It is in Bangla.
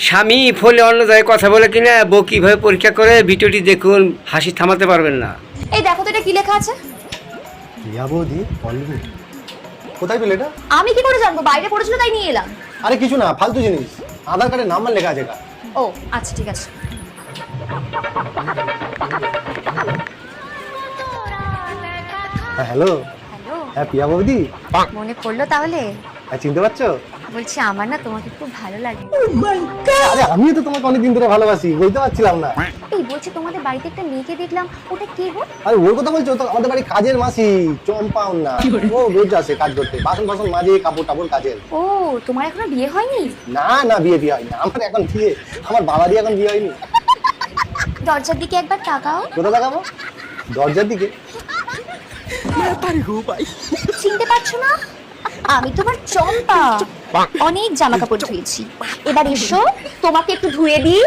স্বামী ফলে অন্য জায়গায় কথা বলে কিনা বউ কিভাবে পরীক্ষা করে ভিডিওটি দেখুন, হাসি থামাতে পারবেন না। এই দেখো তো এটা কি লেখা আছে। রিয়া বৌদি অলরেডি কোথায় পেলে এটা? আমি কি করে জানবো, বাইরে পড়েছিল তাই নিয়ে এলাম। আরে কিছু না, ফালতু জিনিস। আধার কার্ডের নাম্বার লেখা আছে এটা। ও আচ্ছা ঠিক আছে। হ্যাঁ হ্যালো। হ্যালো, হ্যাঁ পিয়া বৌদি, মনে পড়লো তাহলে? হ্যাঁ চিনতে পারছো? বলছি আমার না তোমাকে খুব ভালো লাগে। আরে আমিও তো তোমাকে অনেকদিন ধরে ভালোবাসি, বলতে পারছিলাম না। এই বলছি তোমাদের বাড়িতে একটা মেয়েকে দেখলাম, ওটা কে গো? আরে ওর কথা বলছো তো? আমাদের বাড়ি কাজের মাসি চম্পাও না, ও রোজ আসে কাজ করতে, বাসন বাসন মাজে, কাপড় টাপড় কাজের। ও তোমার এখনো বিয়ে হয়নি? না না, বিয়ে হয়নি আমার এখন, বিয়ে আমার বাবারই এখন বিয়ে হয়নি। দরজার দিকে একবার তাকাও। কোথা দেখাবো? দরজার দিকে? চিনতে পারছো না? আমি তোমার চম্পা। অনেক জামা কাপড় ধুয়েছি, এবার এসো তোমাকে একটু ধুয়ে দিই।